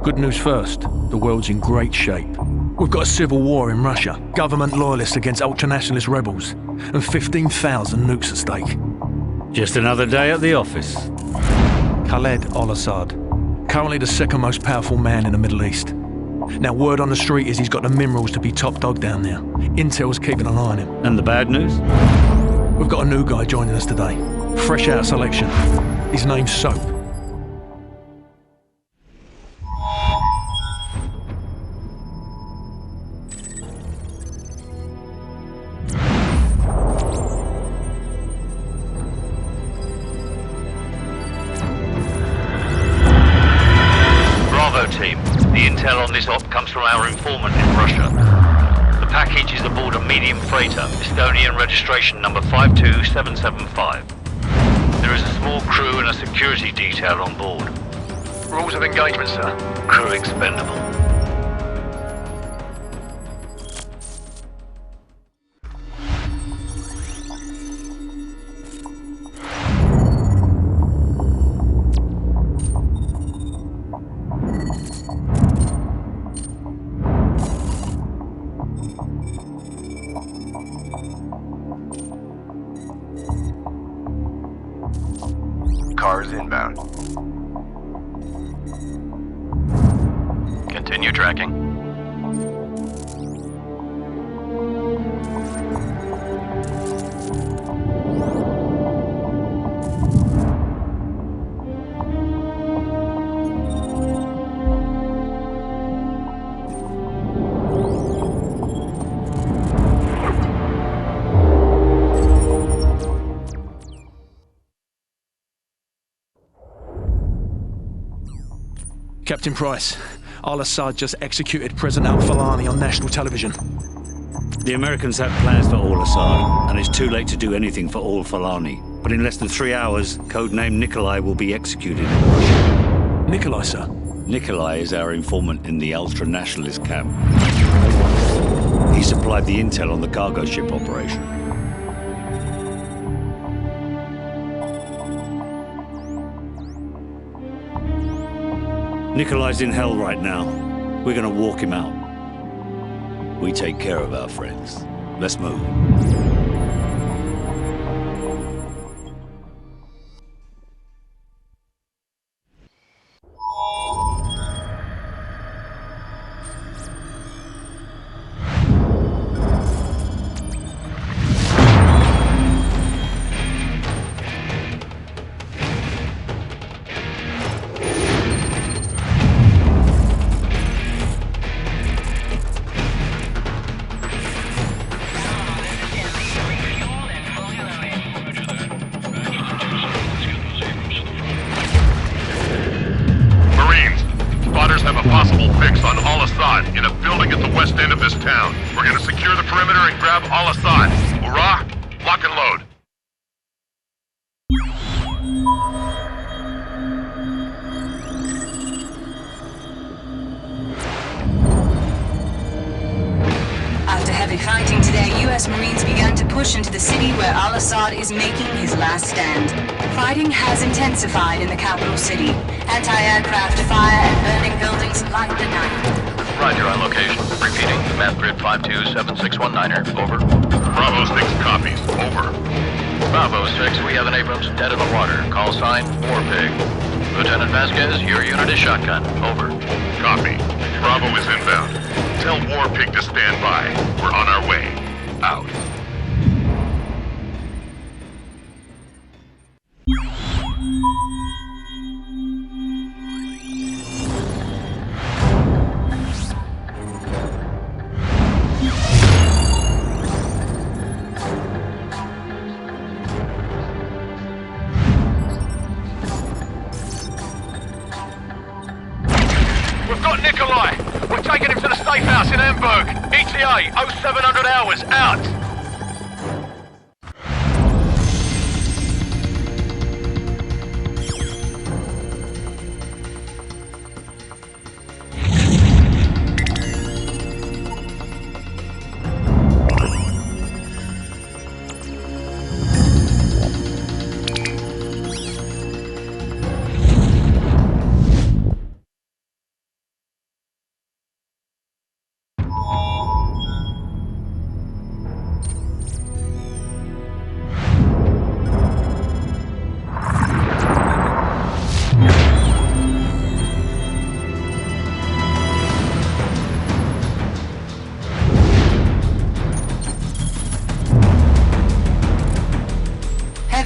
Good news first, the world's in great shape. We've got a civil war in Russia, government loyalists against ultranationalist rebels, and 15,000 nukes at stake. Just another day at the office. Khaled al-Assad, currently the second most powerful man in the Middle East. Now word on the street is he's got the minerals to be top dog down there. Intel's keeping an eye on him. And the bad news? We've got a new guy joining us today, fresh out of selection. His name's Soap. Team. The intel on this op comes from our informant in Russia. The package is aboard a medium freighter, Estonian registration number 52775. There is a small crew and a security detail on board. Rules of engagement, sir. Crew expendable. Cars inbound. Continue tracking. Captain Price, al-Asad just executed President al-fulani on national television. The Americans have plans for al-Asad, and it's too late to do anything for al-fulani. But in less than 3 hours, codename Nikolai will be executed in Russia. Nikolai, sir? Nikolai is our informant in the Ultranationalist camp. He supplied the intel on the cargo ship operation. Nikolai's in hell right now. We're gonna walk him out. We take care of our friends. Let's move. Have a possible fix on al-Asad in a building at the west end of this town. We're gonna secure the perimeter and grab al-Asad. Hurrah! Lock and load. After heavy fighting today, U.S. Marines began to push into the city where al-Asad is making his last stand. Fighting has intensified in the capital city. Anti-aircraft fire and burning buildings light the night. Roger on location. Repeating, map grid 527619er. Over. Bravo 6 copies. Over. Bravo 6, we have an Abrams dead in the water. Call sign, Warpig. Lieutenant Vasquez, your unit is shotgun. Over. Copy. Bravo is inbound. Tell Warpig to stand by. We're on our way. Out. We've got Nikolai! We're taking him to the safe house in Hamburg! ETA 0700 hours, out!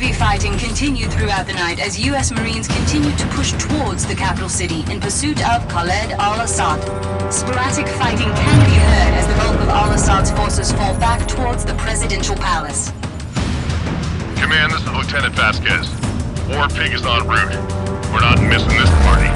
Heavy fighting continued throughout the night as U.S. Marines continued to push towards the capital city in pursuit of Khaled al-Asad. Sporadic fighting can be heard as the bulk of al-Assad's forces fall back towards the presidential palace. Command, this is Lieutenant Vasquez. War Pig is en route. We're not missing this party.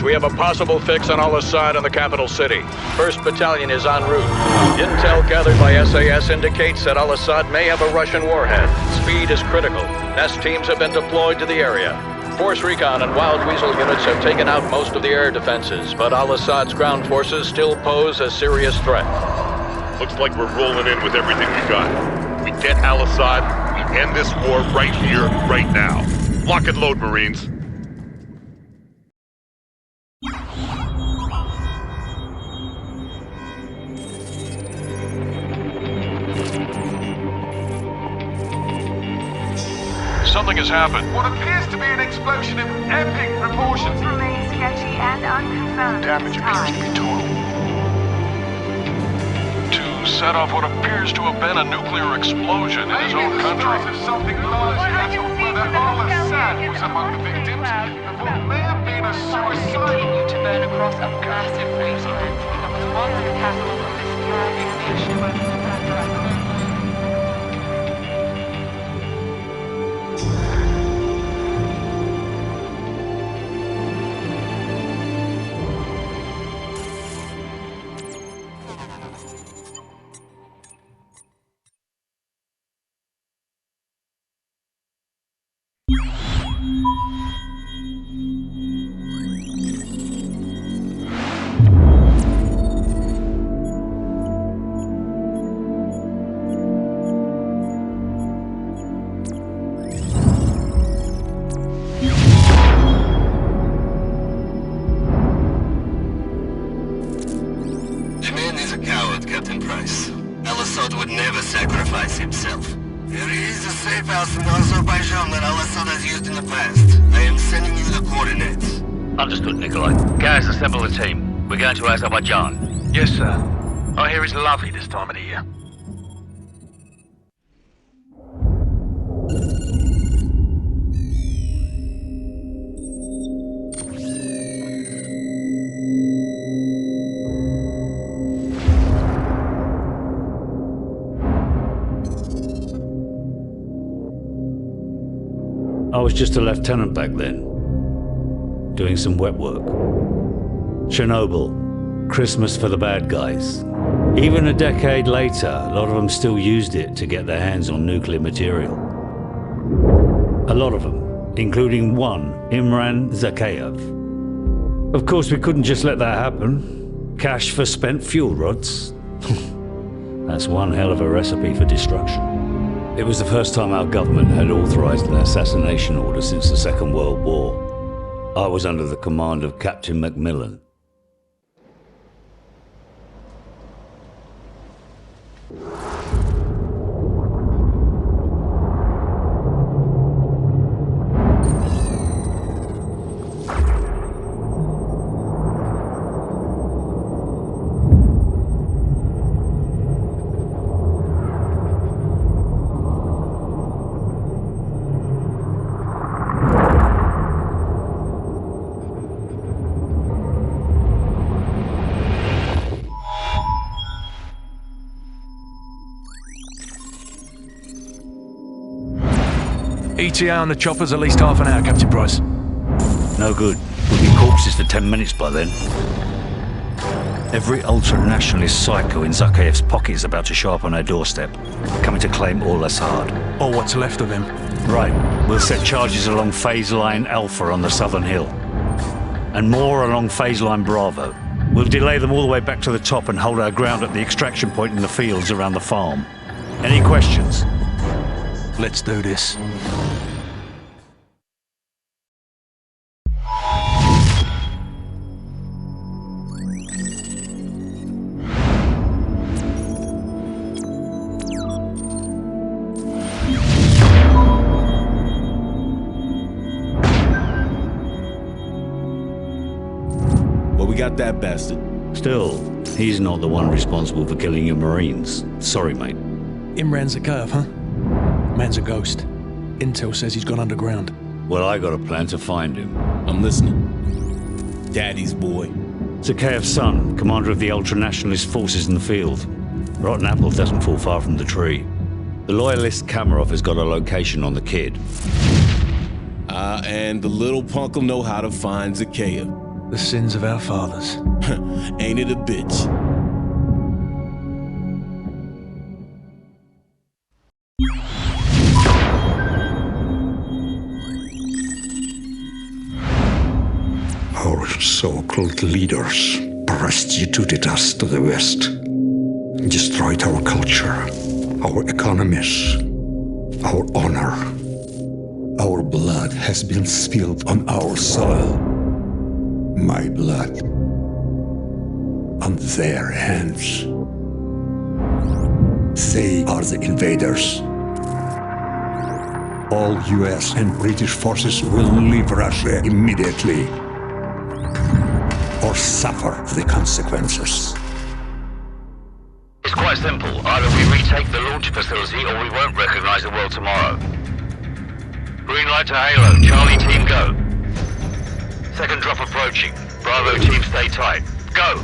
We have a possible fix on al-Asad in the capital city. 1st Battalion is en route. Intel gathered by SAS indicates that al-Asad may have a Russian warhead. Speed is critical. Nest teams have been deployed to the area. Force Recon and Wild Weasel units have taken out most of the air defenses, but al-Assad's ground forces still pose a serious threat. Looks like we're rolling in with everything we got. We get al-Asad, we end this war right here, right now. Lock and load, Marines. Something has happened. What appears to be an explosion of epic proportions. Remains sketchy and unconfirmed. Damage appears to be total. To set off what appears to have been a nuclear explosion in his own country. Of something larger at all, whether al-Asad was among the victims, of what may have been a suicide. Continue to burn across a massive wasteland that was once the capital of this thriving nation. al-Asad would never sacrifice himself. There is a safe house in Azerbaijan that al-Asad has used in the past. I am sending you the coordinates. Understood, Nikolai. Guys, assemble a team. We're going to Azerbaijan. Yes, sir. I hear it's lovely this time of the year. I was just a lieutenant back then, doing some wet work. Chernobyl, Christmas for the bad guys. Even a decade later, a lot of them still used it to get their hands on nuclear material. A lot of them, including one, Imran Zakhaev. Of course, we couldn't just let that happen. Cash for spent fuel rods. That's one hell of a recipe for destruction. It was the first time our government had authorized an assassination order since the Second World War. I was under the command of Captain Macmillan. ETA on the chopper's at least half an hour, Captain Price. No good. We'll be corpses for 10 minutes by then. Every ultranationalist psycho in Zakhaev's pocket is about to show up on our doorstep, coming to claim al-Asad. Or what's left of him. Right. We'll set charges along phase line Alpha on the southern hill. And more along phase line Bravo. We'll delay them all the way back to the top and hold our ground at the extraction point in the fields around the farm. Any questions? Let's do this. got that bastard. Still, he's not the one responsible for killing your Marines. Sorry, mate. Imran Zakhaev, huh? Man's a ghost. Intel says he's gone underground. Well, I got a plan to find him. I'm listening. Daddy's boy. Zakhaev's son, commander of the Ultranationalist forces in the field. Rotten apple doesn't fall far from the tree. The loyalist Kamarov has got a location on the kid. And the little punk'll know how to find Zakhaev. The sins of our fathers. Ain't it a bitch? Our so-called leaders prostituted us to the West, destroyed our culture, our economies, our honor. Our blood has been spilled on our soil. My blood on their hands. They are the invaders. All US and British forces will leave Russia immediately, or suffer the consequences. It's quite simple. Either we retake the launch facility or we won't recognize the world tomorrow. Green light to Halo. Charlie team go. Second drop approaching. Bravo team stay tight. Go!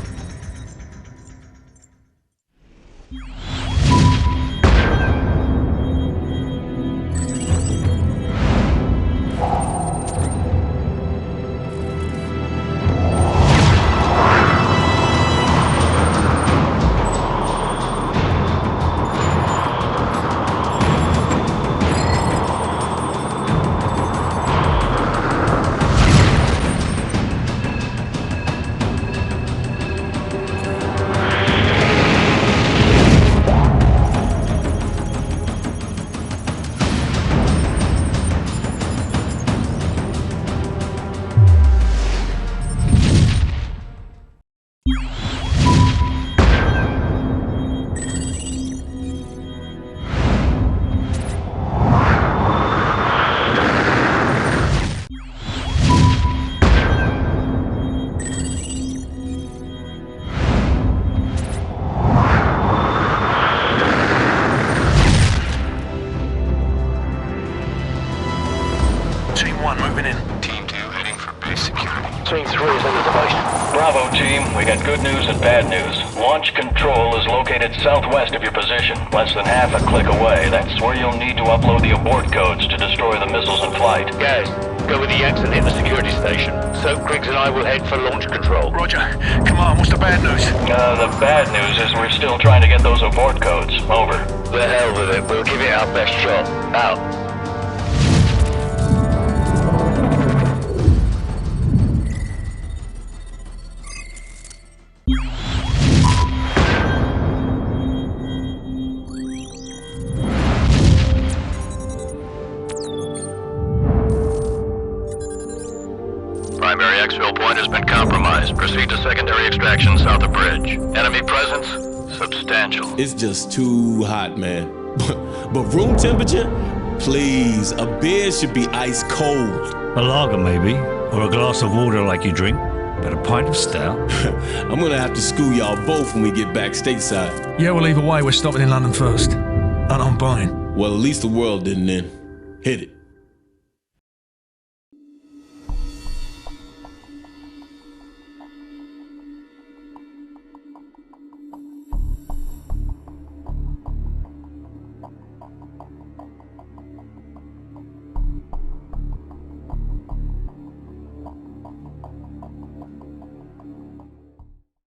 Good news and bad news. Launch control is located southwest of your position, less than half a click away. That's where you'll need to upload the abort codes to destroy the missiles in flight. Guys, go with the X and hit the security station. Soap Griggs and I will head for launch control. Roger. Come on, what's the bad news? The bad news is we're still trying to get those abort codes. Over. The hell with it. We'll give it our best shot. Out. Primary exfil point has been compromised. Proceed to secondary extraction south of bridge. Enemy presence? Substantial. It's just too hot, man. But room temperature? Please, a beer should be ice cold. A lager, maybe. Or a glass of water like you drink. But a pint of stout? I'm gonna have to school y'all both when we get back stateside. Yeah, well, either way, we're stopping in London first. And I'm buying. Well, at least the world didn't end. Hit it.